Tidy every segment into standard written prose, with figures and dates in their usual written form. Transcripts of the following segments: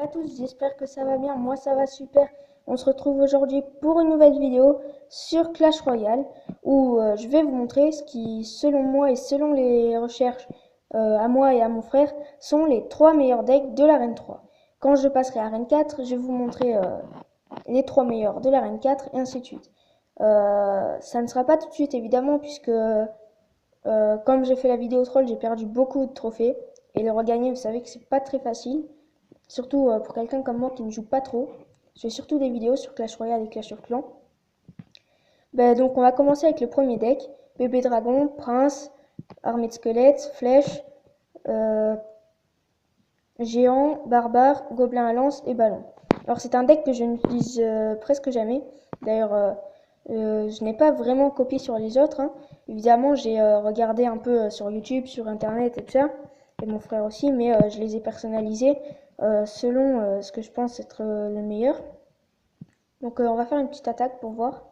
À tous, j'espère que ça va bien. Moi, ça va super. On se retrouve aujourd'hui pour une nouvelle vidéo sur Clash Royale où je vais vous montrer ce qui, selon moi et selon les recherches à moi et à mon frère, sont les 3 meilleurs decks de l'arène 3. Quand je passerai à l'arène 4, je vais vous montrer les 3 meilleurs de l'arène 4 et ainsi de suite. Ça ne sera pas tout de suite évidemment puisque comme j'ai fait la vidéo troll, j'ai perdu beaucoup de trophées et les regagner, vous savez que c'est pas très facile. Surtout pour quelqu'un comme moi qui ne joue pas trop. Je fais surtout des vidéos sur Clash Royale et Clash of Clans. Donc on va commencer avec le premier deck. Bébé dragon, prince, armée de squelettes, flèches, euh, géant, barbare, gobelin à lance et ballon. Alors c'est un deck que je n'utilise presque jamais. D'ailleurs je n'ai pas vraiment copié sur les autres, hein. Évidemment j'ai regardé un peu sur YouTube, sur internet et tout ça. Et mon frère aussi, mais je les ai personnalisés selon ce que je pense être le meilleur. Donc on va faire une petite attaque pour voir.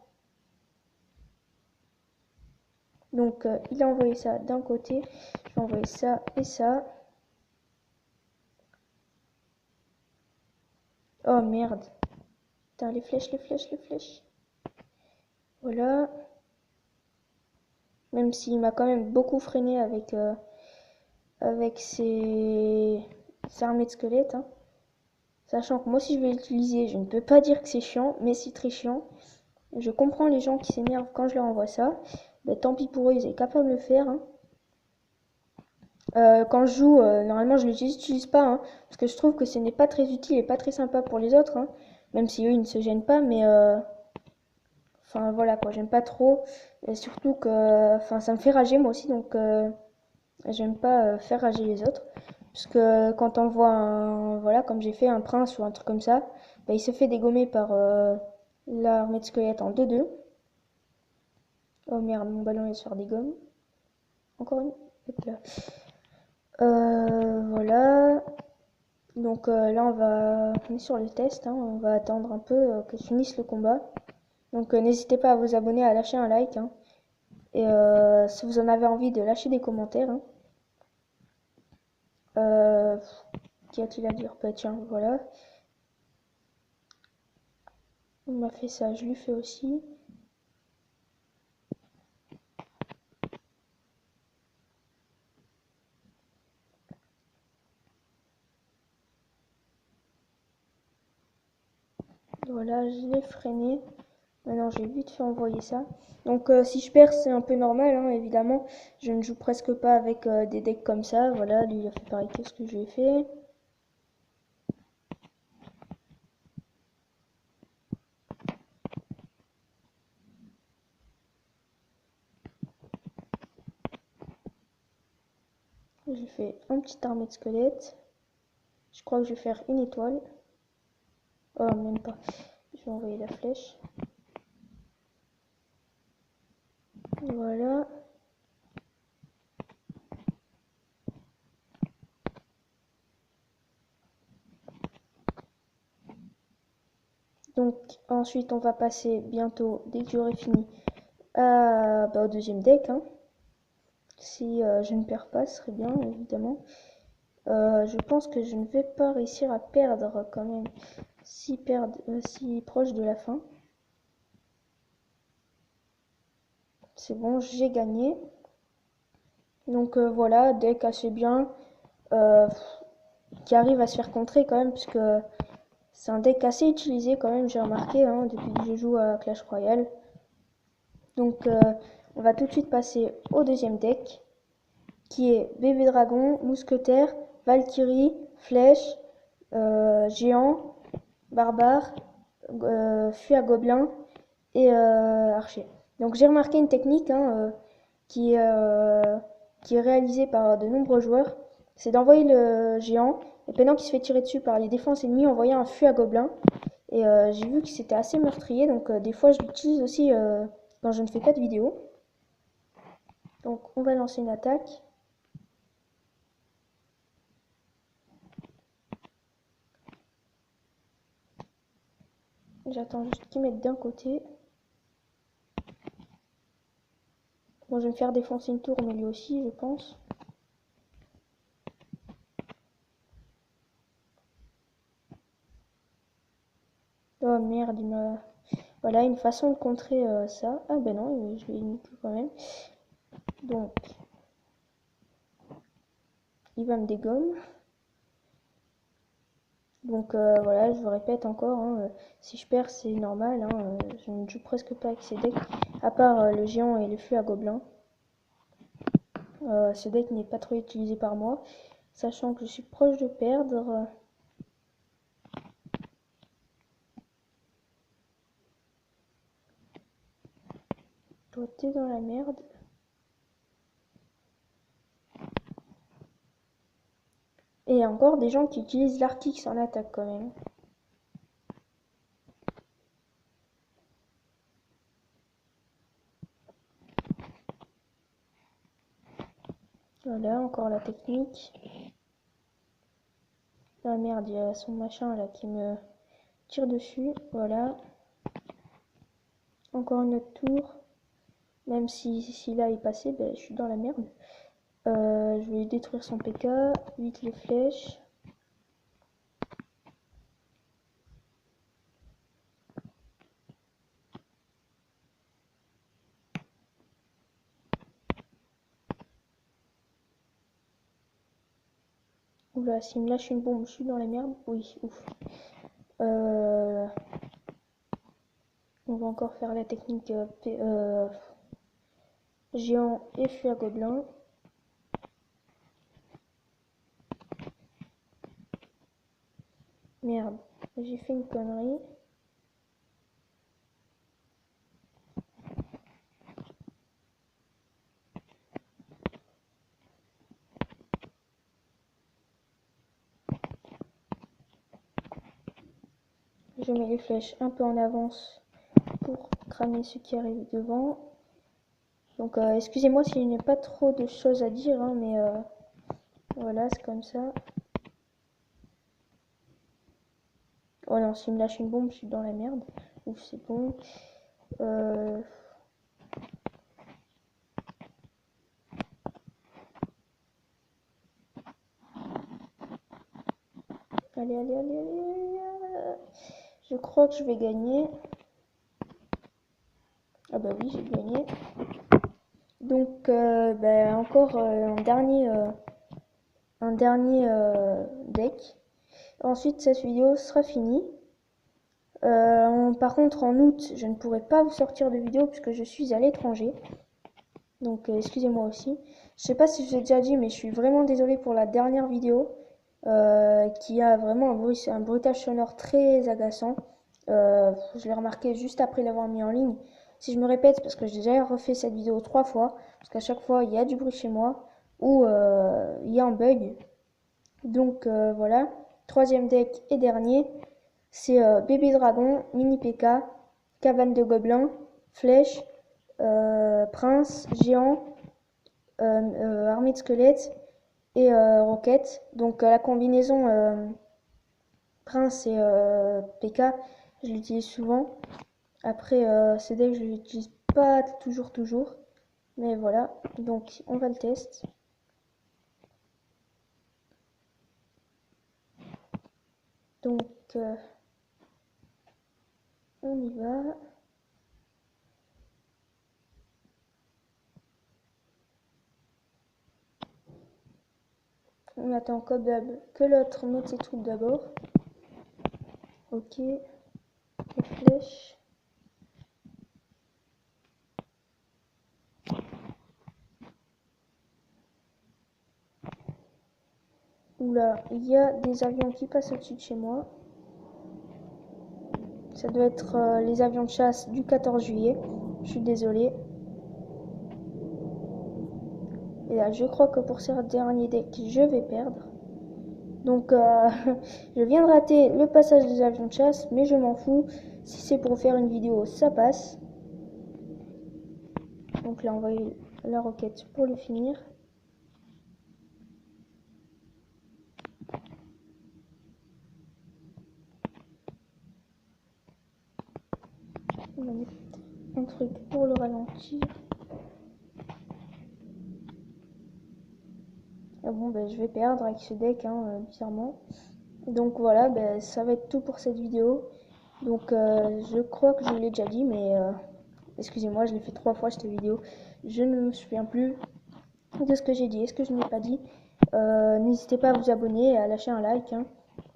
Donc il a envoyé ça d'un côté, je vais envoyer ça et ça. Oh merde. Putain, les flèches, les flèches, les flèches. Voilà. Même s'il m'a quand même beaucoup freiné avec ses armées de squelettes, hein. Sachant que moi si je vais l'utiliser, je ne peux pas dire que c'est chiant, mais c'est très chiant. Je comprends les gens qui s'énervent quand je leur envoie ça. Tant pis pour eux, ils sont capables de le faire, hein. Quand je joue, normalement je l'utilise pas, hein, parce que je trouve que ce n'est pas très utile et pas très sympa pour les autres, hein, même si eux ils ne se gênent pas, mais enfin voilà quoi, j'aime pas trop, et surtout que enfin ça me fait rager moi aussi, donc j'aime pas faire rager les autres, parce que quand on voit un voilà comme j'ai fait un prince ou un truc comme ça, bah, il se fait dégommer par l'armée de squelettes en 2-2. Oh merde, mon ballon il va se faire dégommer. Encore une. Hop là. Voilà. Donc là, on est sur le test, hein, on va attendre un peu que finisse le combat. Donc n'hésitez pas à vous abonner, à lâcher un like, hein. Et si vous en avez envie, de lâcher des commentaires, hein. Euh, Qu'y a-t-il à dire? Bah tiens, voilà. Il m'a fait ça, je lui fais aussi. Voilà, je l'ai freiné. Maintenant, j'ai vite fait envoyer ça. Donc, si je perds, c'est un peu normal, hein, évidemment. Je ne joue presque pas avec des decks comme ça. Voilà, lui, il a fait pareil que ce que j'ai fait. J'ai fait un petit armée de squelettes. Je crois que je vais faire une étoile. Oh, même pas. Je vais envoyer la flèche. Voilà. Donc, ensuite, on va passer bientôt, dès que j'aurai fini, au deuxième deck, hein. Si je ne perds pas, ce serait bien, évidemment. Je pense que je ne vais pas réussir à perdre quand même si proche de la fin. C'est bon, j'ai gagné. Donc voilà, deck assez bien, euh, qui arrive à se faire contrer quand même, puisque c'est un deck assez utilisé quand même, j'ai remarqué, hein, depuis que je joue à Clash Royale. Donc on va tout de suite passer au deuxième deck, qui est bébé dragon, mousquetaire, valkyrie, flèche, géant, barbare, fuit à gobelin et archer. Donc j'ai remarqué une technique, hein, qui, qui est réalisée par de nombreux joueurs, c'est d'envoyer le géant et pendant qu'il se fait tirer dessus par les défenses ennemies, envoyer un fuit à gobelin. Et j'ai vu que c'était assez meurtrier, donc des fois je l'utilise aussi quand je ne fais pas de vidéo. Donc on va lancer une attaque. J'attends juste qu'il mette d'un côté. Bon, je vais me faire défoncer une tour, mais lui aussi, je pense. Oh merde, il m'a... Voilà, une façon de contrer ça. Ah ben non, je l'ai niqué quand même. Donc, il va me dégommer. Donc voilà, je vous répète encore, hein, si je perds c'est normal, hein, je ne joue presque pas avec ces decks, à part le géant et le flux à gobelins. Ce deck n'est pas trop utilisé par moi, sachant que je suis proche de perdre. Toi t'es dans la merde. Et il y a encore des gens qui utilisent l'Arctix en attaque quand même. Voilà, encore la technique. Ah merde, il y a son machin là qui me tire dessus. Voilà. Encore une autre tour. Même si là est passé, ben, je suis dans la merde. Je vais détruire son PK. Vite les flèches. Oula, s'il me lâche une bombe, je suis dans la merde. Oui, ouf. On va encore faire la technique géant et flux à gobelin. Merde, j'ai fait une connerie. Je mets les flèches un peu en avance pour cramer ce qui arrive devant. Donc excusez-moi si je n'ai pas trop de choses à dire, hein, mais voilà, c'est comme ça. Oh non, s'il me lâche une bombe, je suis dans la merde. Ouf, c'est bon. Allez, allez, allez, allez. Je crois que je vais gagner. Ah bah oui, j'ai gagné. Donc, bah, encore un dernier deck. Ensuite, cette vidéo sera finie. Par contre, en août, je ne pourrai pas vous sortir de vidéo puisque je suis à l'étranger. Donc, excusez-moi aussi. Je sais pas si je vous ai déjà dit, mais je suis vraiment désolée pour la dernière vidéo qui a vraiment un bruitage sonore très agaçant. Je l'ai remarqué juste après l'avoir mis en ligne. Si je me répète, parce que j'ai déjà refait cette vidéo 3 fois, parce qu'à chaque fois il y a du bruit chez moi ou il y a un bug. Donc voilà, troisième deck et dernier, c'est bébé dragon, mini PK, cabane de gobelins, flèche, prince, géant, armée de squelettes et roquette. Donc la combinaison prince et PK, je l'utilise souvent. Après, ces decks, je l'utilise pas toujours. Mais voilà, donc on va le tester. Donc, on y va. On attend comme d'hab que l'autre mette ses troupes d'abord. Ok, les flèches. Oula, il y a des avions qui passent au-dessus de chez moi. Ça doit être les avions de chasse du 14 juillet. Je suis désolée. Et là, je crois que pour ce dernier deck, je vais perdre. Donc, je viens de rater le passage des avions de chasse, mais je m'en fous. Si c'est pour faire une vidéo, ça passe. Donc là, on va la roquette pour le finir. On va mettre un truc pour le ralentir. Ah bon, ben, je vais perdre avec ce deck, hein, bizarrement. Donc voilà, ben, ça va être tout pour cette vidéo. Donc je crois que je l'ai déjà dit, mais excusez-moi, je l'ai fait 3 fois cette vidéo. Je ne me souviens plus de ce que j'ai dit. Est-ce que je n'ai pas dit? N'hésitez pas à vous abonner et à lâcher un like, hein.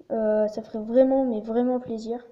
Ça ferait vraiment, mais vraiment plaisir.